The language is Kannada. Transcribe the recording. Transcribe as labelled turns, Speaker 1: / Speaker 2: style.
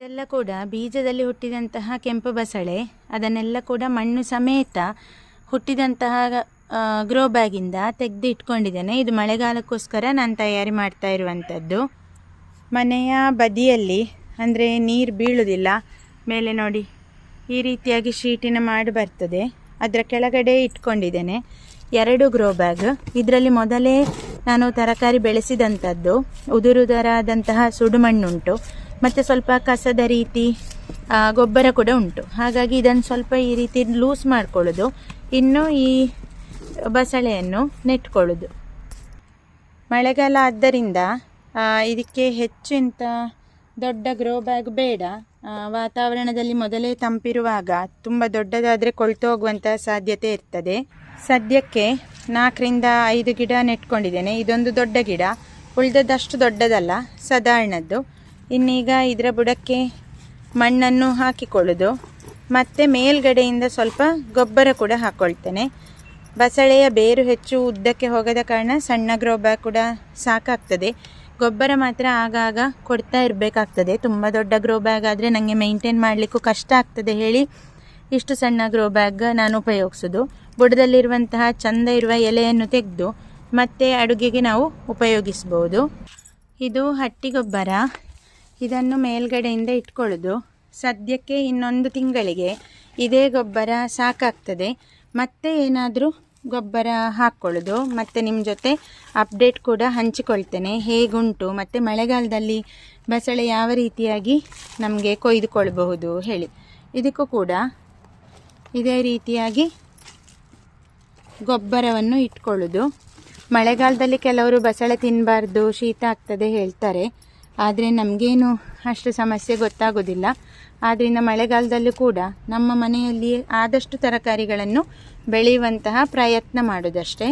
Speaker 1: ಇದೆಲ್ಲ ಕೂಡ ಬೀಜದಲ್ಲಿ ಹುಟ್ಟಿದಂತಹ ಕೆಂಪು ಬಸಳೆ, ಅದನ್ನೆಲ್ಲ ಕೂಡ ಮಣ್ಣು ಸಮೇತ ಹುಟ್ಟಿದಂತಹ ಗ್ರೋ ಬ್ಯಾಗಿಂದ ತೆಗೆದು ಇಟ್ಕೊಂಡಿದ್ದೇನೆ. ಇದು ಮಳೆಗಾಲಕ್ಕೋಸ್ಕರ ನಾನು ತಯಾರಿ ಮಾಡ್ತಾ ಇರುವಂಥದ್ದು. ಮನೆಯ ಬದಿಯಲ್ಲಿ ಅಂದರೆ ನೀರು ಬೀಳುವುದಿಲ್ಲ. ಮೇಲೆ ನೋಡಿ ಈ ರೀತಿಯಾಗಿ ಶೀಟಿನ ಮಾಡಿ ಬರ್ತದೆ, ಅದರ ಕೆಳಗಡೆ ಇಟ್ಕೊಂಡಿದ್ದೇನೆ 2 ಗ್ರೋ ಬ್ಯಾಗ್. ಇದರಲ್ಲಿ ಮೊದಲೇ ನಾನು ತರಕಾರಿ ಬೆಳೆಸಿದಂಥದ್ದು ಉದುರುದರಾದಂತಹ ಸುಡುಮಣ್ಣುಂಟು, ಮತ್ತು ಸ್ವಲ್ಪ ಕಸದ ರೀತಿ ಗೊಬ್ಬರ ಕೂಡ ಉಂಟು. ಹಾಗಾಗಿ ಇದನ್ನು ಸ್ವಲ್ಪ ಈ ರೀತಿ ಲೂಸ್ ಮಾಡ್ಕೊಳ್ಳೋದು, ಇನ್ನು ಈ ಬಸಳೆಯನ್ನು ನೆಟ್ಕೊಳ್ಳೋದು. ಮಳೆಗಾಲ ಆದ್ದರಿಂದ ಇದಕ್ಕೆ ಹೆಚ್ಚು ಇಂಥ ದೊಡ್ಡ ಗ್ರೋ ಬ್ಯಾಗ್ ಬೇಡ. ವಾತಾವರಣದಲ್ಲಿ ಮೊದಲೇ ತಂಪಿರುವಾಗ ತುಂಬ ದೊಡ್ಡದಾದರೆ ಕೊಳ್ತು ಹೋಗುವಂಥ ಸಾಧ್ಯತೆ ಇರ್ತದೆ. ಸದ್ಯಕ್ಕೆ 4ರಿಂದ 5 ಗಿಡ ನೆಟ್ಕೊಂಡಿದ್ದೇನೆ. ಇದೊಂದು ದೊಡ್ಡ ಗಿಡ, ಉಳಿದದ್ದಷ್ಟು ದೊಡ್ಡದಲ್ಲ, ಸಾಧಾರಣದ್ದು. ಇನ್ನೀಗ ಇದರ ಬುಡಕ್ಕೆ ಮಣ್ಣನ್ನು ಹಾಕಿಕೊಳ್ಳೋದು, ಮತ್ತು ಮೇಲ್ಗಡೆಯಿಂದ ಸ್ವಲ್ಪ ಗೊಬ್ಬರ ಕೂಡ ಹಾಕ್ಕೊಳ್ತೇನೆ. ಬಸಳೆಯ ಬೇರು ಹೆಚ್ಚು ಉದ್ದಕ್ಕೆ ಹೋಗದ ಕಾರಣ ಸಣ್ಣ ಗ್ರೋ ಬ್ಯಾಗ್ ಕೂಡ ಸಾಕಾಗ್ತದೆ. ಗೊಬ್ಬರ ಮಾತ್ರ ಆಗಾಗ ಕೊಡ್ತಾ ಇರಬೇಕಾಗ್ತದೆ. ತುಂಬ ದೊಡ್ಡ ಗ್ರೋ ಬ್ಯಾಗ್ ಆದರೆ ನನಗೆ ಮೇಂಟೈನ್ ಮಾಡಲಿಕ್ಕೂ ಕಷ್ಟ ಆಗ್ತದೆ ಹೇಳಿ ಇಷ್ಟು ಸಣ್ಣ ಗ್ರೋ ಬ್ಯಾಗ್ ನಾನು ಉಪಯೋಗಿಸೋದು. ಬುಡದಲ್ಲಿರುವಂತಹ ಚಂದ ಇರುವ ಎಲೆಯನ್ನು ತೆಗೆದು ಮತ್ತೆ ಅಡುಗೆಗೆ ನಾವು ಉಪಯೋಗಿಸ್ಬೋದು. ಇದು ಹಟ್ಟಿ ಗೊಬ್ಬರ, ಇದನ್ನು ಮೇಲ್ಗಡೆಯಿಂದ ಇಟ್ಕೊಳ್ಳೋದು. ಸದ್ಯಕ್ಕೆ ಇನ್ನೊಂದು ತಿಂಗಳಿಗೆ ಇದೇ ಗೊಬ್ಬರ ಸಾಕಾಗ್ತದೆ. ಮತ್ತೆ ಏನಾದರೂ ಗೊಬ್ಬರ ಹಾಕ್ಕೊಳ್ಳೋದು, ಮತ್ತು ನಿಮ್ಮ ಜೊತೆ ಅಪ್ಡೇಟ್ ಕೂಡ ಹಂಚಿಕೊಳ್ತೇನೆ ಹೇಗುಂಟು, ಮತ್ತು ಮಳೆಗಾಲದಲ್ಲಿ ಬಸಳೆ ಯಾವ ರೀತಿಯಾಗಿ ನಮಗೆ ಕೊಯ್ದುಕೊಳ್ಬಹುದು ಹೇಳಿ. ಇದಕ್ಕೂ ಕೂಡ ಇದೇ ರೀತಿಯಾಗಿ ಗೊಬ್ಬರವನ್ನು ಇಟ್ಕೊಳ್ಳೋದು. ಮಳೆಗಾಲದಲ್ಲಿ ಕೆಲವರು ಬಸಳೆ ತಿನ್ನಬಾರ್ದು, ಶೀತ ಆಗ್ತದೆ ಹೇಳ್ತಾರೆ, ಆದರೆ ನಮಗೇನು ಅಷ್ಟು ಸಮಸ್ಯೆ ಗೊತ್ತಾಗೋದಿಲ್ಲ. ಆದ್ದರಿಂದ ಮಳೆಗಾಲದಲ್ಲೂ ಕೂಡ ನಮ್ಮ ಮನೆಯಲ್ಲಿ ಆದಷ್ಟು ತರಕಾರಿಗಳನ್ನು ಬೆಳೆಯುವಂತಹ ಪ್ರಯತ್ನ ಮಾಡೋದಷ್ಟೇ.